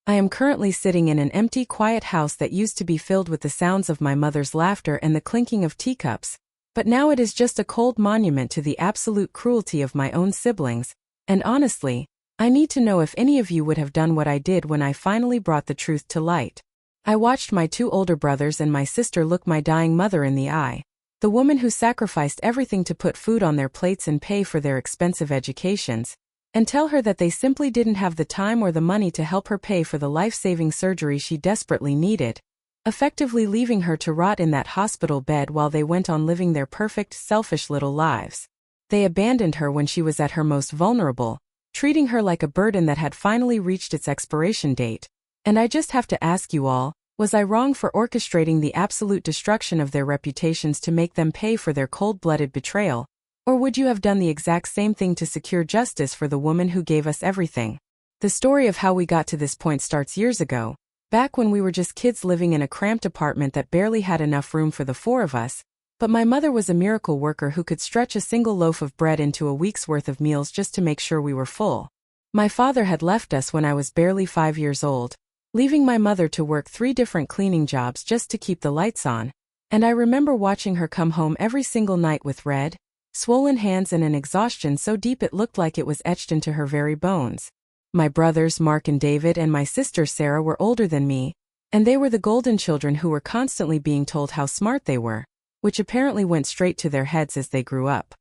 I am currently sitting in an empty, quiet house that used to be filled with the sounds of my mother's laughter and the clinking of teacups, but now it is just a cold monument to the absolute cruelty of my own siblings, and honestly, I need to know if any of you would have done what I did when I finally brought the truth to light. I watched my 2 older brothers and my sister look my dying mother in the eye, the woman who sacrificed everything to put food on their plates and pay for their expensive educations, and tell her that they simply didn't have the time or the money to help her pay for the life-saving surgery she desperately needed, effectively leaving her to rot in that hospital bed while they went on living their perfect, selfish little lives. They abandoned her when she was at her most vulnerable, treating her like a burden that had finally reached its expiration date. And I just have to ask you all, was I wrong for orchestrating the absolute destruction of their reputations to make them pay for their cold-blooded betrayal? Or would you have done the exact same thing to secure justice for the woman who gave us everything? The story of how we got to this point starts years ago, back when we were just kids living in a cramped apartment that barely had enough room for the 4 of us, but my mother was a miracle worker who could stretch a single loaf of bread into a week's worth of meals just to make sure we were full. My father had left us when I was barely 5 years old, leaving my mother to work 3 different cleaning jobs just to keep the lights on, and I remember watching her come home every single night with red, swollen hands and an exhaustion so deep it looked like it was etched into her very bones. My brothers Mark and David and my sister Sarah were older than me, and they were the golden children who were constantly being told how smart they were, which apparently went straight to their heads as they grew up.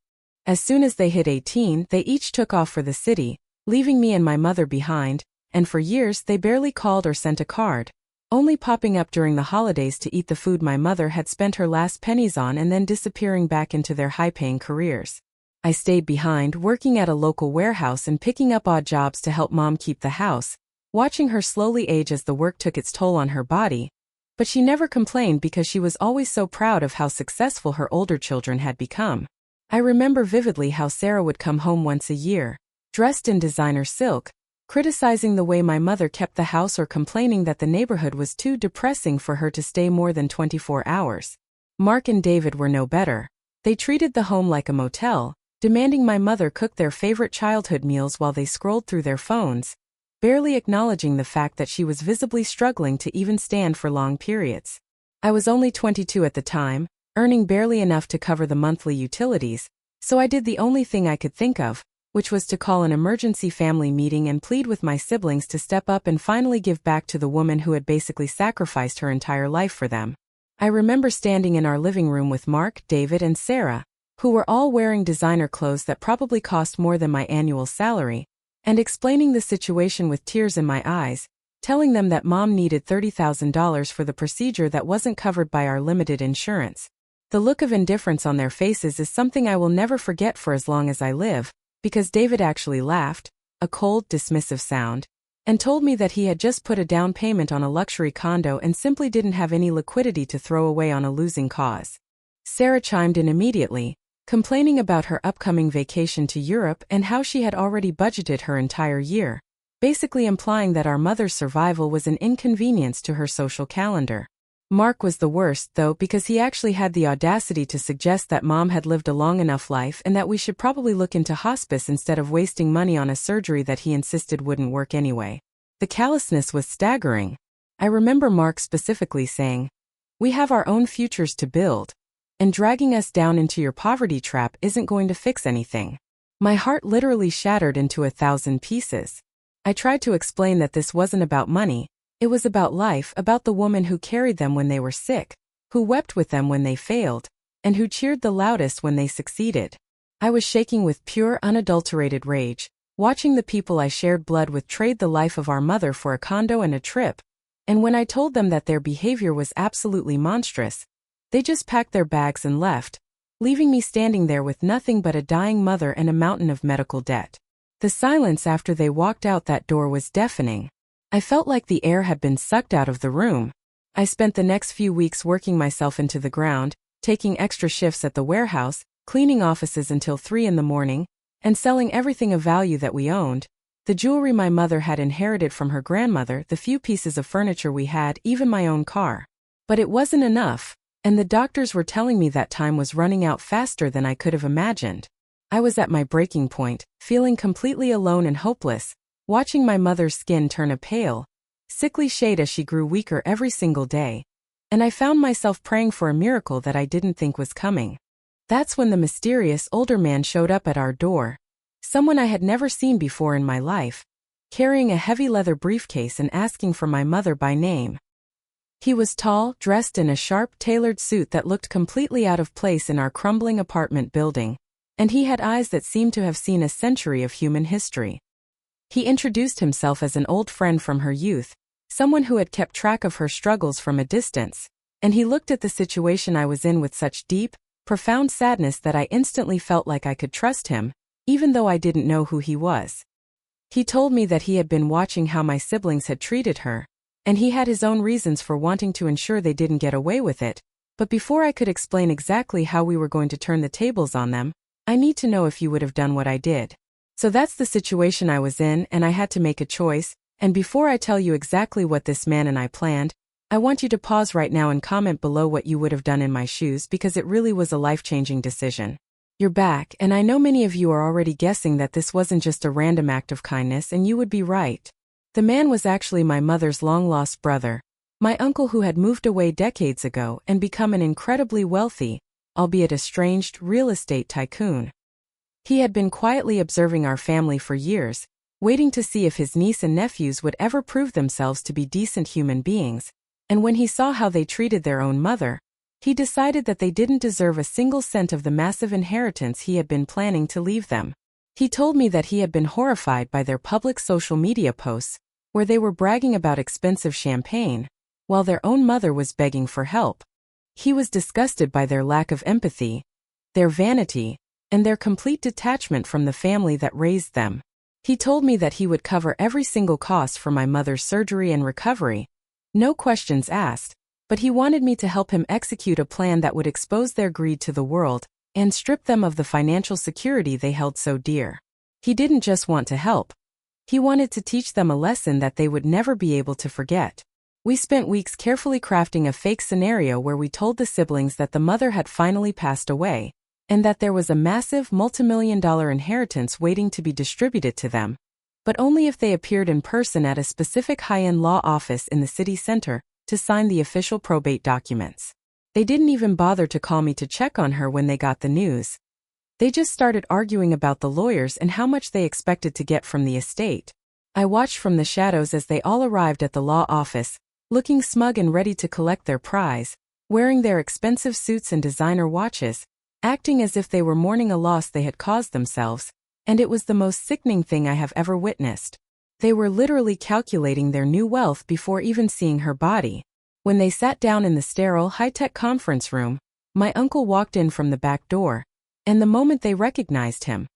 As soon as they hit 18, they each took off for the city, leaving me and my mother behind, and for years they barely called or sent a card, only popping up during the holidays to eat the food my mother had spent her last pennies on and then disappearing back into their high-paying careers. I stayed behind, working at a local warehouse and picking up odd jobs to help Mom keep the house, watching her slowly age as the work took its toll on her body, but she never complained because she was always so proud of how successful her older children had become. I remember vividly how Sarah would come home once a year, dressed in designer silk, criticizing the way my mother kept the house or complaining that the neighborhood was too depressing for her to stay more than 24 hours. Mark and David were no better. They treated the home like a motel, demanding my mother cook their favorite childhood meals while they scrolled through their phones, barely acknowledging the fact that she was visibly struggling to even stand for long periods. I was only 22 at the time, earning barely enough to cover the monthly utilities, so I did the only thing I could think of, which was to call an emergency family meeting and plead with my siblings to step up and finally give back to the woman who had basically sacrificed her entire life for them. I remember standing in our living room with Mark, David, and Sarah, who were all wearing designer clothes that probably cost more than my annual salary, and explaining the situation with tears in my eyes, telling them that Mom needed $30,000 for the procedure that wasn't covered by our limited insurance. The look of indifference on their faces is something I will never forget for as long as I live, because David actually laughed, a cold, dismissive sound, and told me that he had just put a down payment on a luxury condo and simply didn't have any liquidity to throw away on a losing cause. Sarah chimed in immediately, complaining about her upcoming vacation to Europe and how she had already budgeted her entire year, basically implying that our mother's survival was an inconvenience to her social calendar. Mark was the worst, though, because he actually had the audacity to suggest that Mom had lived a long enough life and that we should probably look into hospice instead of wasting money on a surgery that he insisted wouldn't work anyway. The callousness was staggering. I remember Mark specifically saying, "We have our own futures to build, and dragging us down into your poverty trap isn't going to fix anything." My heart literally shattered into 1,000 pieces. I tried to explain that this wasn't about money. It was about life, about the woman who carried them when they were sick, who wept with them when they failed, and who cheered the loudest when they succeeded. I was shaking with pure, unadulterated rage, watching the people I shared blood with trade the life of our mother for a condo and a trip, and when I told them that their behavior was absolutely monstrous, they just packed their bags and left, leaving me standing there with nothing but a dying mother and a mountain of medical debt. The silence after they walked out that door was deafening. I felt like the air had been sucked out of the room. I spent the next few weeks working myself into the ground, taking extra shifts at the warehouse, cleaning offices until 3 in the morning, and selling everything of value that we owned. The jewelry my mother had inherited from her grandmother, the few pieces of furniture we had, even my own car. But it wasn't enough, and the doctors were telling me that time was running out faster than I could have imagined. I was at my breaking point, feeling completely alone and hopeless, watching my mother's skin turn a pale, sickly shade as she grew weaker every single day. And I found myself praying for a miracle that I didn't think was coming. That's when the mysterious older man showed up at our door. Someone I had never seen before in my life, carrying a heavy leather briefcase and asking for my mother by name. He was tall, dressed in a sharp, tailored suit that looked completely out of place in our crumbling apartment building, and he had eyes that seemed to have seen a century of human history. He introduced himself as an old friend from her youth, someone who had kept track of her struggles from a distance, and he looked at the situation I was in with such deep, profound sadness that I instantly felt like I could trust him, even though I didn't know who he was. He told me that he had been watching how my siblings had treated her, and he had his own reasons for wanting to ensure they didn't get away with it, but before I could explain exactly how we were going to turn the tables on them, I need to know if you would have done what I did. So that's the situation I was in, and I had to make a choice, and before I tell you exactly what this man and I planned, I want you to pause right now and comment below what you would have done in my shoes because it really was a life-changing decision. You're back, and I know many of you are already guessing that this wasn't just a random act of kindness, and you would be right. The man was actually my mother's long-lost brother, my uncle who had moved away decades ago and become an incredibly wealthy, albeit estranged, real estate tycoon. He had been quietly observing our family for years, waiting to see if his niece and nephews would ever prove themselves to be decent human beings, and when he saw how they treated their own mother, he decided that they didn't deserve a single cent of the massive inheritance he had been planning to leave them. He told me that he had been horrified by their public social media posts, where they were bragging about expensive champagne, while their own mother was begging for help. He was disgusted by their lack of empathy, their vanity, and their complete detachment from the family that raised them. He told me that he would cover every single cost for my mother's surgery and recovery, no questions asked, but he wanted me to help him execute a plan that would expose their greed to the world and strip them of the financial security they held so dear. He didn't just want to help. He wanted to teach them a lesson that they would never be able to forget. We spent weeks carefully crafting a fake scenario where we told the siblings that the mother had finally passed away, and that there was a massive multimillion-dollar inheritance waiting to be distributed to them, but only if they appeared in person at a specific high-end law office in the city center to sign the official probate documents. They didn't even bother to call me to check on her when they got the news. They just started arguing about the lawyers and how much they expected to get from the estate. I watched from the shadows as they all arrived at the law office, looking smug and ready to collect their prize, wearing their expensive suits and designer watches, acting as if they were mourning a loss they had caused themselves, and it was the most sickening thing I have ever witnessed. They were literally calculating their new wealth before even seeing her body. When they sat down in the sterile, high-tech conference room, my uncle walked in from the back door, and the moment they recognized him,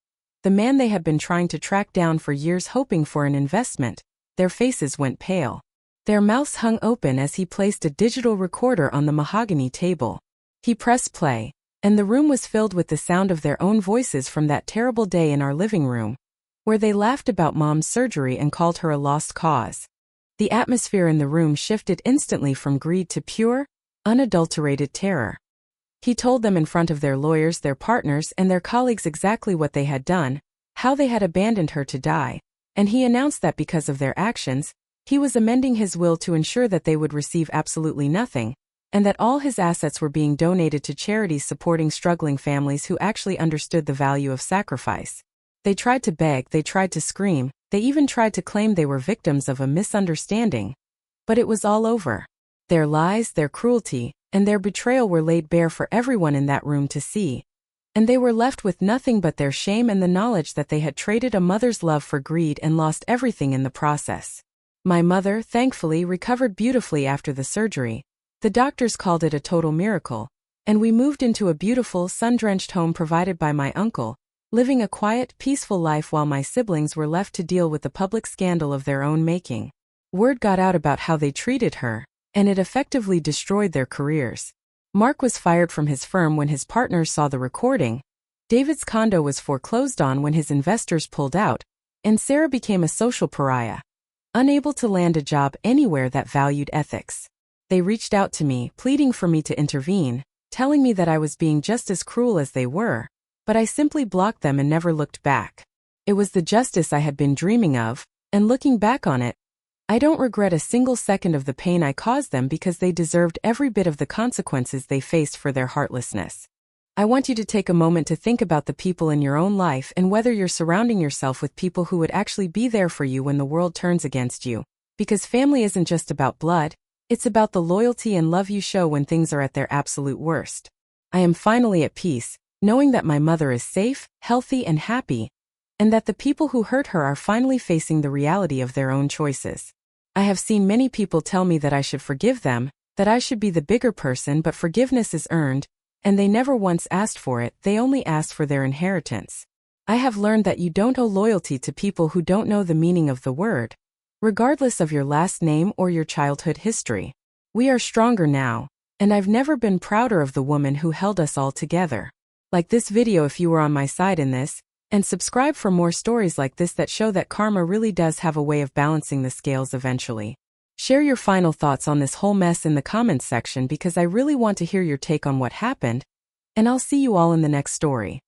the man they had been trying to track down for years hoping for an investment, their faces went pale. Their mouths hung open as he placed a digital recorder on the mahogany table. He pressed play, and the room was filled with the sound of their own voices from that terrible day in our living room, where they laughed about Mom's surgery and called her a lost cause. The atmosphere in the room shifted instantly from greed to pure, unadulterated terror. He told them in front of their lawyers, their partners, and their colleagues exactly what they had done, how they had abandoned her to die, and he announced that because of their actions, he was amending his will to ensure that they would receive absolutely nothing, and that all his assets were being donated to charities supporting struggling families who actually understood the value of sacrifice. They tried to beg, they tried to scream, they even tried to claim they were victims of a misunderstanding. But it was all over. Their lies, their cruelty, and their betrayal were laid bare for everyone in that room to see, and they were left with nothing but their shame and the knowledge that they had traded a mother's love for greed and lost everything in the process. My mother, thankfully, recovered beautifully after the surgery. The doctors called it a total miracle, and we moved into a beautiful, sun-drenched home provided by my uncle, living a quiet, peaceful life while my siblings were left to deal with the public scandal of their own making. Word got out about how they treated her, and it effectively destroyed their careers. Mark was fired from his firm when his partners saw the recording, David's condo was foreclosed on when his investors pulled out, and Sarah became a social pariah, unable to land a job anywhere that valued ethics. They reached out to me, pleading for me to intervene, telling me that I was being just as cruel as they were, but I simply blocked them and never looked back. It was the justice I had been dreaming of, and looking back on it, I don't regret a single second of the pain I caused them because they deserved every bit of the consequences they faced for their heartlessness. I want you to take a moment to think about the people in your own life and whether you're surrounding yourself with people who would actually be there for you when the world turns against you. Because family isn't just about blood, it's about the loyalty and love you show when things are at their absolute worst. I am finally at peace, knowing that my mother is safe, healthy, and happy, and that the people who hurt her are finally facing the reality of their own choices. I have seen many people tell me that I should forgive them, that I should be the bigger person, but forgiveness is earned, and they never once asked for it, they only asked for their inheritance. I have learned that you don't owe loyalty to people who don't know the meaning of the word, regardless of your last name or your childhood history. We are stronger now, and I've never been prouder of the woman who held us all together. Like this video if you were on my side in this, and subscribe for more stories like this that show that karma really does have a way of balancing the scales eventually. Share your final thoughts on this whole mess in the comments section because I really want to hear your take on what happened, and I'll see you all in the next story.